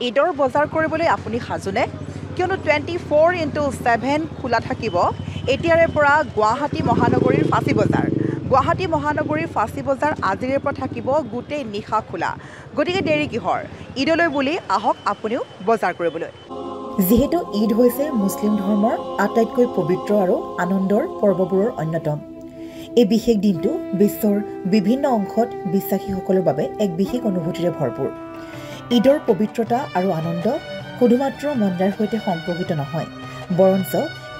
ঈদৰ বজাৰ কৰিবলৈ আপুনি সাজুনে কিয়নো 24/7 খোলা থাকিব এতিয়াৰে পৰা গুৱাহাটী মহানগৰীৰ ফাঁচী বজাৰ গুৱাহাটী মহানগৰীৰ ফাঁচী বজাৰ আজিৰে পৰা থাকিব গোটেই নিশা খোলা গতিকে দেৰি কিহৰ ঈদলৈ বুলি আহক আপুনিও বজাৰ কৰিবলৈ যিহেতু ঈদ হৈছে মুছলিম ধৰ্মৰ আটাইতকৈ পবিত্ৰ আৰু আনন্দৰ পৰ্ববোৰৰ অন্যতম এই বিশেষ দিনটো বিশ্বৰ বিভিন্ন অংশত বিশ্বাসীসকলৰ বাবে এক বিশেষ অনুভূতিৰে ভৰপূৰ ঈদৰ পবিত্ৰতা আৰু আনন্দ শুধুমাত্ৰ মন্দাৰ সৈতে সম্পৰ্কিত নহয় বৰঞ্চ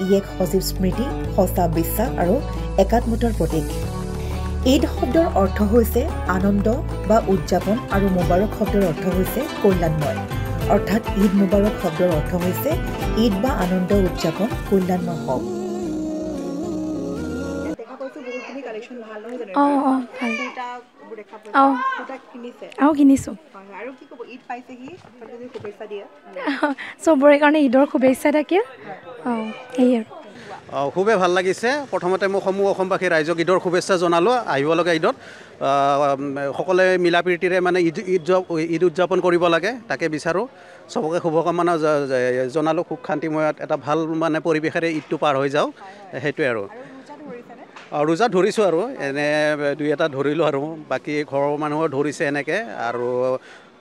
ই এক সজীৱ স্মৃতি সঁচা বিশ্বাস আৰু একাত্মতাৰ প্ৰতীক ঈদ শব্দৰ অৰ্থ হৈছে আনন্দ বা উদযাপন আৰু মুবাৰক শব্দৰ অৰ্থ হৈছে কল্যাণময় অৰ্থাৎ ঈদ মুবাৰক শব্দৰ অৰ্থ হৈছে ঈদ বা আনন্দ উদযাপন কল্যাণময় হওক চবৰে কাৰণে ঈদৰ শুভেচ্ছা থাকিল খুবেই ভাল লাগিছে প্ৰথমতে মই সমূহ অসমবাসী ৰাইজক ঈদৰ শুভেচ্ছা জনালোঁ আহিব লগা ঈদত সকলোৱে মিলা প্ৰীতিৰে মানে ঈদ উদযাপন কৰিব লাগে তাকে বিচাৰোঁ চবকে শুভকামনা জনালোঁ সুখ শান্তিময়ত এটা ভাল মানে পৰিৱেশেৰে ঈদটো পাৰ হৈ যাওক সেইটোৱে আৰু ৰোজা ধৰিছোঁ আৰু এনে দুই এটা ধৰিলোঁ আৰু বাকী ঘৰৰ মানুহৰ ধৰিছে এনেকৈ আৰু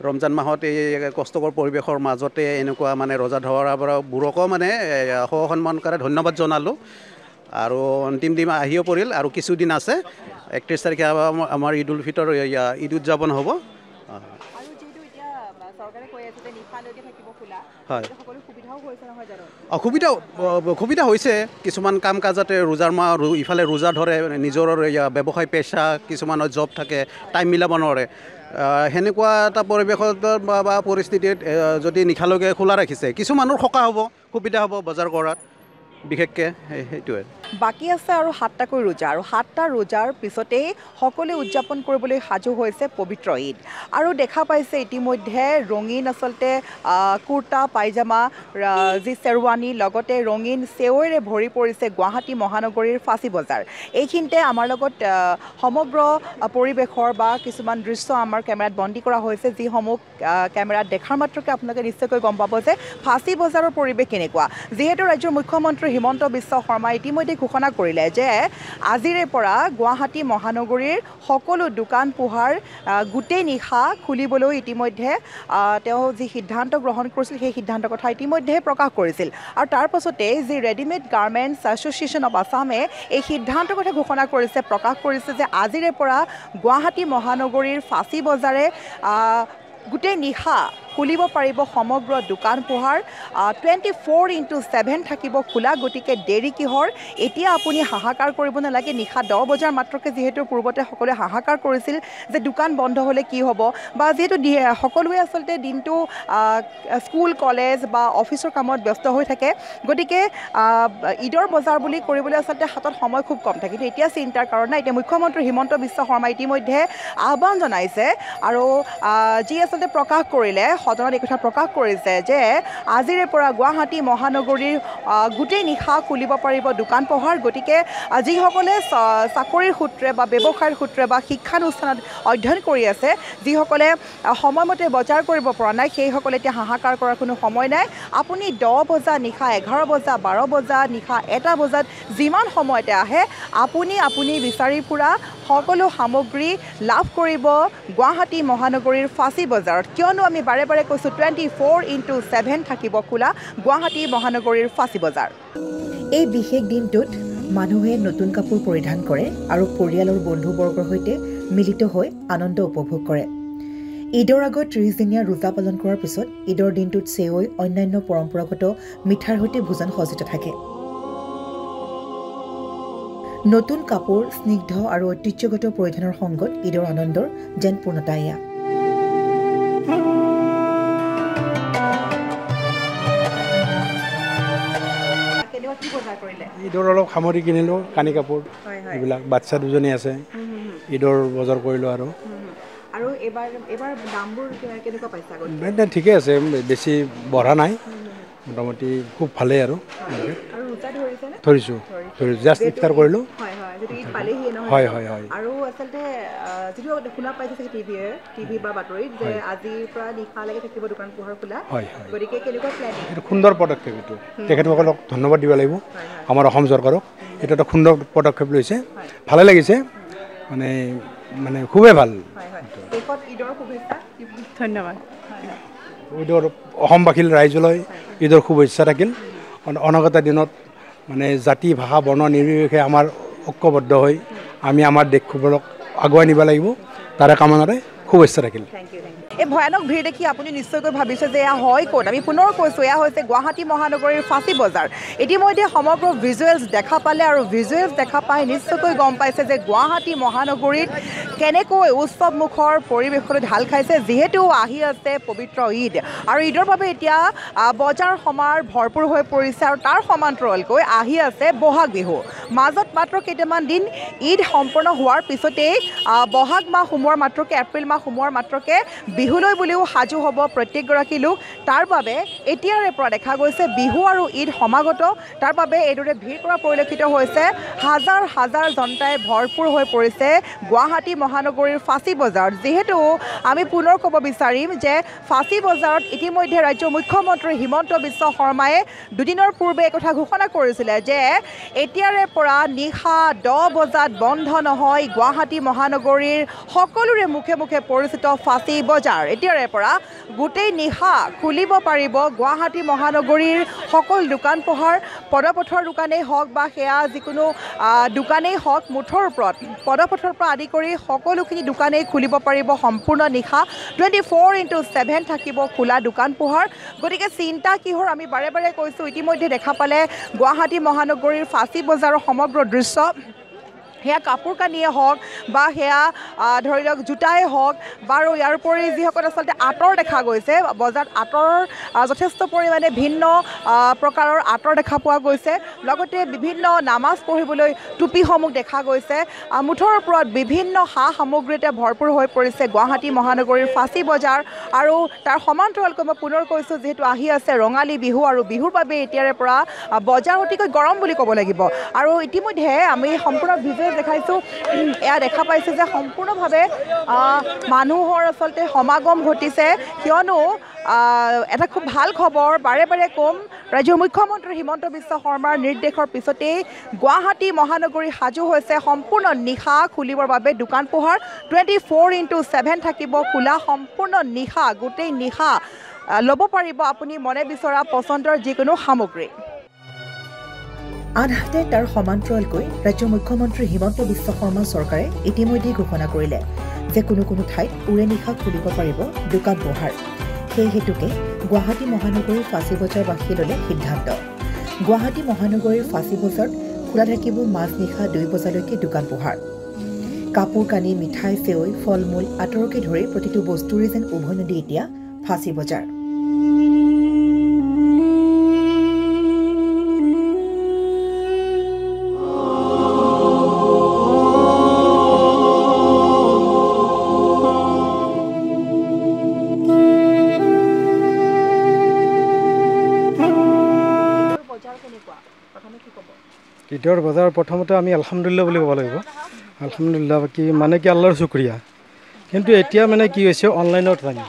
ৰমজান মাহত এই কষ্টকৰ পৰিৱেশৰ মাজতে এনেকুৱা মানে ৰোজা ধৰাবোৰকো মানে সন্মানকাৰে ধন্যবাদ জনালোঁ আৰু অন্তিম দিন আহিও পৰিল আৰু কিছুদিন আছে 31 তাৰিখে আমাৰ ঈদ উল ফিতৰ ঈদ উদযাপন হ'ব হয় সুবিধা হৈছে কিছুমান কাম কাজতে ৰোজাৰ মাহ ইফালে ৰোজা ধৰে নিজৰ ব্যৱসায় পেচা কিছুমানৰ জব থাকে টাইম মিলাব নোৱাৰে সেনেকুৱা এটা পৰিৱেশত বা পৰিস্থিতিত যদি নিশালৈকে খোলা ৰাখিছে কিছু মানুহৰ সকাহ হ'ব সুবিধা হ'ব বজাৰ কৰাত বিশেষকৈ সেইটোৱে বাকী আছে আৰু 7টাকৈ ৰোজা আৰু 7টা ৰোজাৰ পিছতেই সকলোৱে উদযাপন কৰিবলৈ সাজু হৈছে পবিত্ৰ ঈদ আৰু দেখা পাইছে ইতিমধ্যে ৰঙীন আচলতে কুৰ্তা পাইজামা যি শ্বেৰৱানী লগতে ৰঙীন চেৱৈৰে ভৰি পৰিছে গুৱাহাটী মহানগৰীৰ ফাঁচী বজাৰ এইখিনিতে আমাৰ লগত সমগ্ৰ পৰিৱেশৰ বা কিছুমান দৃশ্য আমাৰ কেমেৰাত বন্দী কৰা হৈছে যিসমূহ কেমেৰাত দেখাৰ মাত্ৰকে আপোনালোকে নিশ্চয়কৈ গম পাব যে ফাঁচী বজাৰৰ পৰিৱেশ কেনেকুৱা যিহেতু ৰাজ্যৰ মুখ্যমন্ত্ৰী হিমন্ত বিশ্ব শৰ্মাই ইতিমধ্যে ঘোষণা কৰিলে যে আজিৰে পৰা গুৱাহাটী মহানগৰীৰ সকলো দোকান পোহাৰ গোটেই নিশা খুলিবলৈ ইতিমধ্যে তেওঁ যি সিদ্ধান্ত গ্ৰহণ কৰিছিল সেই সিদ্ধান্তৰ কথা ইতিমধ্যে প্ৰকাশ কৰিছিল আৰু তাৰ পাছতে যি ৰেডিমেড গাৰ্মেণ্টছ এছ'চিয়েশ্যন অফ আছামে এই সিদ্ধান্তৰ কথা ঘোষণা কৰিছে প্ৰকাশ কৰিছে যে আজিৰে পৰা গুৱাহাটী মহানগৰীৰ ফাঁচী বজাৰে গোটেই নিশা খুলিব পাৰিব সমগ্ৰ দোকান পোহাৰ 24/7 থাকিব খোলা গতিকে দেৰি কিহৰ এতিয়া আপুনি হাহাকাৰ কৰিব নালাগে নিশা 10 বজাৰ মাত্ৰকে যিহেতু পূৰ্বতে সকলোৱে হাহাকাৰ কৰিছিল যে দোকান বন্ধ হ'লে কি হ'ব বা যিহেতু সকলোৱে আচলতে দিনটো স্কুল কলেজ বা অফিচৰ কামত ব্যস্ত হৈ থাকে গতিকে ঈদৰ বজাৰ বুলি কৰিবলৈ আচলতে হাতত সময় খুব কম থাকে কিন্তু এতিয়া চিন্তাৰ কাৰণ নাই এতিয়া মুখ্যমন্ত্ৰী হিমন্ত বিশ্ব শৰ্মাই ইতিমধ্যে আহ্বান জনাইছে আৰু যি আচলতে প্ৰকাশ কৰিলে সদনত এই কথা প্ৰকাশ কৰিছে যে আজিৰে পৰা গুৱাহাটী মহানগৰীৰ গোটেই নিশা খুলিব পাৰিব দোকান পোহাৰ গতিকে যিসকলে চাকৰিৰ সূত্ৰে বা ব্যৱসায়ৰ সূত্ৰে বা শিক্ষানুষ্ঠানত অধ্যয়ন কৰি আছে যিসকলে সময়মতে বজাৰ কৰিব পৰা নাই সেইসকলে এতিয়া হাহাকাৰ কৰাৰ কোনো সময় নাই আপুনি 10 বজা নিশা 11 বজা 12 বজা নিশা 1 বজাত যিমান সময়তে আহে আপুনি বিচাৰি ফুৰা সকলো সামগ্ৰী লাভ কৰিব গুৱাহাটী মহানগৰীৰ ফাঁচী বজাৰত কিয়নো আমি বাৰে বাৰে কৈছোঁ 24/7 থাকিব খোলা গুৱাহাটী মহানগৰীৰ ফাঁচী বজাৰ এই বিশেষ দিনটোত মানুহে নতুন কাপোৰ পৰিধান কৰে আৰু পৰিয়ালৰ বন্ধুবৰ্গৰ সৈতে মিলিত হৈ আনন্দ উপভোগ কৰে ঈদৰ আগত 30 দিনীয়া ৰোজা পালন কৰাৰ পিছত ঈদৰ দিনটোত চেৱৈ অন্যান্য পৰম্পৰাগত মিঠাৰ সৈতে ভোজন সজ্জিত থাকে নতুন কাপোৰ স্নিগ্ধ আৰু ঐতিহ্যগত পৰিধানৰ সংগত ঈদৰ আনন্দৰ যেন পূৰ্ণতা এয়া ঈদৰ অলপ সামৰি কিনিলোঁ কানি কাপোৰ এইবিলাক বাচ্চা দুজনী আছে ঈদৰ বজাৰ কৰিলোঁ আৰু এবাৰ দামবোৰ কেনেকুৱা পাইছা ঠিকে আছে বেছি বঢ়া নাই মোটামুটি খুব ভালেই আৰু ধৰিছোঁ জাষ্ট ইফতাৰ কৰিলোঁ পালেহিয়ে নহয় হয় জানো? হয় হয় আৰু আচলতে যিটো শুনা পাইছে চাগে টিভি বা বাতৰিত যে আজিৰ পৰা নিশালৈকে থাকিব দোকান পোহাৰ খোলা, হয় হয় গতিকে কেনেকুৱা প্লেনিং? এইটো সুন্দৰ পদক্ষেপ এইটো তেখেতসকলক ধন্যবাদ দিব লাগিব আমাৰ অসম চৰকাৰক এইটো এটা সুন্দৰ পদক্ষেপ লৈছে ভালে লাগিছে মানে মানে খুবেই ভাল শেষত ঈদৰ শুভেচ্ছা। ধন্যবাদ। ঈদৰ অসমবাসীৰ ৰাইজলৈ ঈদৰ শুভেচ্ছা থাকিল অনাগত দিনত মানে জাতি ভাষা বৰ্ণ নিৰ্বিশেষে আমাৰ ঐক্যবদ্ধ হৈ আমি আমাৰ দেশখনক আগুৱাই নিব লাগিব তাৰে কামনাৰে শুভেচ্ছা থাকিল। এই ভয়ানক ভিৰ দেখি আপুনি নিশ্চয়কৈ ভাবিছে যে এয়া হয় ক'ত। আমি পুনৰ কৈছোঁ এয়া হৈছে গুৱাহাটী মহানগৰীৰ ফাঁচী বজাৰ। ইতিমধ্যে সমগ্ৰ ভিজুৱেলছ দেখা পালে আৰু ভিজুৱেলছ দেখা পাই নিশ্চয়কৈ গম পাইছে যে গুৱাহাটী মহানগৰীত কেনেকৈ উৎসৱমুখৰ পৰিৱেশলৈ ঢাল খাইছে, যিহেতু আহি আছে পবিত্ৰ ঈদ আৰু ঈদৰ বাবে এতিয়া বজাৰ সমাৰ ভৰপূৰ হৈ পৰিছে আৰু তাৰ সমান্তৰালকৈ আহি আছে বহাগ বিহু। মাজত মাত্ৰ কেইটামান দিন ঈদ সম্পূৰ্ণ হোৱাৰ পিছতেই বহাগ মাহ সোমোৱাৰ মাত্ৰকে এপ্ৰিল মাহ সোমোৱাৰ মাত্ৰকে বিহুলৈ বুলিও সাজু হ'ব প্ৰত্যেকগৰাকী লোক। তাৰ বাবে এতিয়াৰে পৰা দেখা গৈছে বিহু আৰু ঈদ সমাগত, তাৰ বাবে এইদৰে ভিৰ কৰা পৰিলক্ষিত হৈছে। হাজাৰ হাজাৰ জনতাই ভৰপূৰ হৈ পৰিছে গুৱাহাটী মহানগৰীৰ ফাঁচী বজাৰত। যিহেতু আমি পুনৰ ক'ব বিচাৰিম যে ফাঁচী বজাৰত ইতিমধ্যে ৰাজ্যৰ মুখ্যমন্ত্ৰী হিমন্ত বিশ্ব শৰ্মাই দুদিনৰ পূৰ্বে এই কথা ঘোষণা কৰিছিলে যে এতিয়াৰে পৰা নিশা 10 বজাত বন্ধ নহয় গুৱাহাটী মহানগৰীৰ সকলোৰে মুখে মুখে পৰিচিত ফাঁচী বজাৰ। এতিয়াৰে পৰা গোটেই নিশা খুলিব পাৰিব গুৱাহাটী মহানগৰীৰ সকলো দোকান পোহাৰ, পদপথৰ দোকানেই হওক বা সেয়া যিকোনো দোকানেই হওক, মুঠৰ ওপৰত পদপথৰ পৰা আদি কৰি সকলোখিনি দোকানেই খুলিব পাৰিব সম্পূৰ্ণ নিশা। 24/7 থাকিব খোলা দোকান পোহাৰ। গতিকে চিন্তা কিহৰ, আমি বাৰে বাৰে কৈছোঁ ইতিমধ্যে দেখা পালে গুৱাহাটী মহানগৰীৰ ফাঁচী বজাৰৰ সমগ্ৰ দৃশ্য। সেয়া কাপোৰ কানিয়ে হওক বা সেয়া ধৰি লওক জোতাই হওক বাৰু ইয়াৰ উপৰি যিসকল আচলতে আঁতৰ দেখা গৈছে বজাৰত আঁতৰৰ যথেষ্ট পৰিমাণে ভিন্ন প্ৰকাৰৰ আঁতৰ দেখা পোৱা গৈছে। লগতে বিভিন্ন নামাজ পঢ়িবলৈ টুপিসমূহ দেখা গৈছে। মুঠৰ ওপৰত বিভিন্ন সা সামগ্ৰীতে ভৰপূৰ হৈ পৰিছে গুৱাহাটী মহানগৰীৰ ফাঁচী বজাৰ। আৰু তাৰ সমান্তৰালকৈ মই পুনৰ কৈছোঁ যিহেতু আহি আছে ৰঙালী বিহু আৰু বিহুৰ বাবে এতিয়াৰে পৰা বজাৰ অতিকৈ গৰম বুলি ক'ব লাগিব। আৰু ইতিমধ্যে আমি সম্পূৰ্ণ ভিজুৱেল দেখাইছোঁ, এয়া দেখা পাইছে যে সম্পূৰ্ণভাৱে মানুহৰ আচলতে সমাগম ঘটিছে। কিয়নো এটা খুব ভাল খবৰ, বাৰে বাৰে ক'ম, ৰাজ্যৰ মুখ্যমন্ত্ৰী হিমন্ত বিশ্ব শৰ্মাৰ নিৰ্দেশৰ পিছতেই গুৱাহাটী মহানগৰী সাজু হৈছে সম্পূৰ্ণ নিশা খুলিবৰ বাবে দোকান পোহাৰ। 24/7 থাকিব খোলা সম্পূৰ্ণ নিশা, গোটেই নিশা ল'ব পাৰিব আপুনি মনে বিচৰা পচন্দৰ যিকোনো সামগ্ৰী। আনহাতে তাৰ সমান্তৰালকৈ ৰাজ্যৰ মুখ্যমন্ত্ৰী হিমন্ত বিশ্ব শৰ্মা চৰকাৰে ইতিমধ্যে ঘোষণা কৰিলে যে কোনো ঠাইত উৰে নিশা খুলিব পাৰিব দোকান পোহাৰ। সেই হেতুকে গুৱাহাটী মহানগৰীৰ ফাঁচী বজাৰবাসীয়ে ল'লে সিদ্ধান্ত। গুৱাহাটী মহানগৰীৰ ফাঁচী বজাৰত খোলা থাকিব মাজনিশা 2 বজালৈকে দোকান পোহাৰ। কাপোৰ কানি, মিঠাই, চেৱৈ, ফল মূল আঁতৰকে ধৰি প্ৰতিটো বস্তুৰে যেন উভৈনদী এতিয়া ফাঁচী বজাৰ। ঈদৰ বজাৰ প্ৰথমতে আমি আলহামদুলিল্লাহ বুলি ক'ব লাগিব। আলহামদুলিল্লাহ কি মানে কি আল্লাহৰ শুক্ৰিয়া। কিন্তু এতিয়া মানে কি হৈছে অনলাইনত লাগে,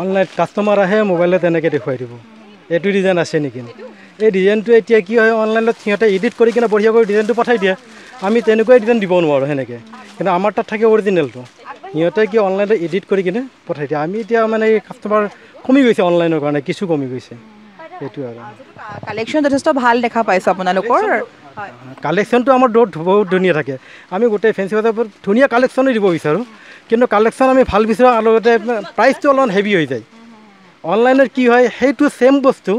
অনলাইন কাষ্টমাৰ আহে মোবাইলত এনেকৈ দেখুৱাই দিব এইটো ডিজাইন আছে নেকি। এই ডিজাইনটো এতিয়া কি হয় অনলাইনত সিহঁতে এডিট কৰি কিনে বঢ়িয়া কৰি ডিজাইনটো পঠাই দিয়ে। আমি তেনেকুৱাই ডিজাইন দিব নোৱাৰোঁ সেনেকৈ, কিন্তু আমাৰ তাত থাকে অৰিজিনেলটো। সিহঁতে কি অনলাইনত এডিট কৰি কিনে পঠাই দিয়ে। আমি এতিয়া মানে কাষ্টমাৰ কমি গৈছে অনলাইনৰ কাৰণে, কিছু কমি গৈছে এইটো আৰু। কালেকশ্যন যথেষ্ট ভাল দেখা পাইছোঁ আপোনালোকৰ। কালেকশ্যনটো আমাৰ বহুত ধুনীয়া থাকে। আমি গোটেই ফেঞ্চি বজাৰত ধুনীয়া কালেকশ্যনেই দিব বিচাৰোঁ, কিন্তু কালেকশ্যন আমি ভাল বিচাৰোঁ আৰু লগতে প্ৰাইচটো অলপমান হেভি হৈ যায়। অনলাইনত কি হয় সেইটো ছেম বস্তু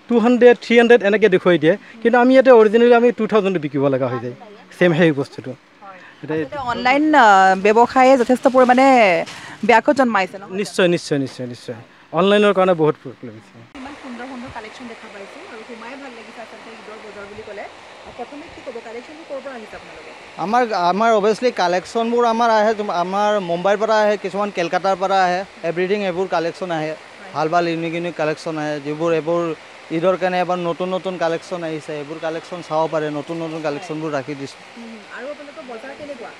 200, 300 এনেকৈ দেখুৱাই দিয়ে, কিন্তু আমি ইয়াতে অৰিজিনেলি আমি 2000 বিকিব লগা হৈ যায় ছেম সেই বস্তুটো। অনলাইন ব্যৱসায়ে যথেষ্ট পৰিমাণে ব্যাঘাত জন্মাইছে ন? নিশ্চয় নিশ্চয় নিশ্চয় নিশ্চয় অনলাইনৰ কাৰণে বহুত প্ৰব্লেম হৈছে। ইমান সুন্দৰ সুন্দৰ কালেকশ্যন দেখা পাইছোঁ আৰু সোমাই ভাল লাগিছে আচলতে ঈদৰ বজাৰ বুলি ক'লে। প্ৰথমে কি ক'ব, কালেকশ্যনটো ক'ৰ পৰা আহিছে আপোনালোকে? আমাৰ অভিয়াছলি কালেকশ্যনবোৰ আহে আমাৰ মুম্বাইৰ পৰা আহে, কিছুমান কেলকাতাৰ পৰা আহে, এভৰিথিং এইবোৰ কালেকশ্যন আহে। ভাল ইউনিক কালেকশ্যন আহে যিবোৰ এইবোৰ ঈদৰ কাৰণে এবাৰ নতুন নতুন কালেকশ্যন আহিছে, এইবোৰ কালেকশ্যন চাব পাৰে, নতুন নতুন কালেকশ্যনবোৰ ৰাখি দিছোঁ। আৰু আপোনালোকৰ বজাৰ কেনেকুৱা?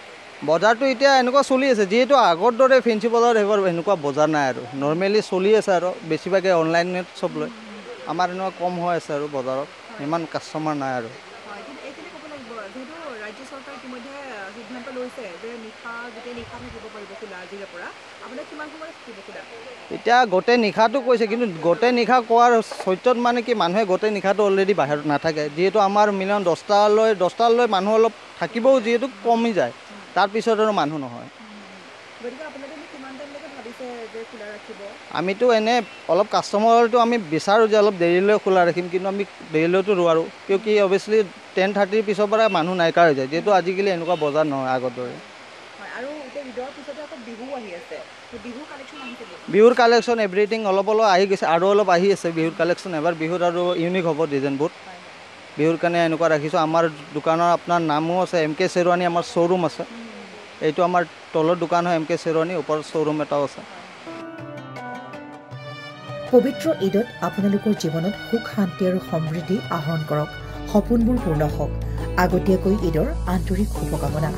বজাৰটো এতিয়া এনেকুৱা চলি আছে, যিহেতু আগৰ দৰে ফেঞ্চি বজাৰ সেইবোৰ এনেকুৱা বজাৰ নাই আৰু নৰ্মেলি চলি আছে আৰু বেছিভাগে অনলাইনত চব লয়। আমাৰ এনেকুৱা কম হৈ আছে আৰু বজাৰত ইমান কাষ্টমাৰ নাই আৰু। এইখিনি ক'ব লাগিব, যিহেতু ৰাজ্য চৰকাৰে ইতিমধ্যে সিদ্ধান্ত লৈছে যে গোটেই নিশা থাকিব পাৰিব খোলা আজিৰে পৰা, আপোনাক কিমান সময়ত থাকিব খোলা? এতিয়া গোটেই নিশাটো কৈছে, কিন্তু গোটেই নিশা কোৱাৰ চৰ্তত মানে কি মানুহে গোটেই নিশাটো অলৰেডি বাহিৰত নাথাকে, যিহেতু আমাৰ মিনিমাম 10টালৈ মানুহ অলপ থাকিবও, যিহেতু কমি যায়, তাৰপিছত আৰু মানুহ নহয়। গতিকে আপোনালোকে কিমান টাইমলৈকে ভাবিছে যে খোলা ৰাখিব? আমিতো এনে অলপ কাষ্টমাৰটো আমি বিচাৰোঁ যে অলপ দেৰিলৈ খোলা ৰাখিম, কিন্তু আমি দেৰিলৈতো নোৱাৰোঁ, কিয় কি অভিয়াছলি 10:30 পিছৰ পৰা মানুহ নাইকিয়া হৈ যায়, যিহেতু আজিকালি এনেকুৱা বজাৰ নহয় আগৰ দৰে। আৰু এতিয়া ঈদৰ পিছতে আকৌ বিহু আহি আছে, বিহুৰ কালেকশ্যন আহিছে নেকি? বিহুৰ কালেকশ্যন এভৰিথিং অলপ আহি গৈছে, আৰু অলপ আহি আছে বিহুৰ কালেকশ্যন। এবাৰ বিহুত আৰু ইউনিক হ'ব ডিজাইনবোৰ, বিহুৰ কাৰণে এনেকুৱা ৰাখিছোঁ। আমাৰ দোকানৰ আপোনাৰ নামো আছে MK শ্বেৰৱানী, আমাৰ শ্ব'ৰুম আছে। এইটো আমাৰ তলৰ দোকান হয় MK শ্বেৰৱানী, ওপৰত শ্ব'ৰুম এটাও আছে। পবিত্ৰ ঈদত আপোনালোকৰ জীৱনত সুখ শান্তি আৰু সমৃদ্ধি আহৰণ কৰক, সপোনবোৰ পূৰ্ণ হওক। আগতীয়াকৈ ঈদৰ আন্তৰিক শুভকামনা।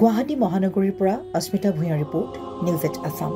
গুৱাহাটী মহানগৰীৰ পৰা অস্মিতা ভূঞাৰ ৰিপৰ্ট, নিউজ 8 আছাম।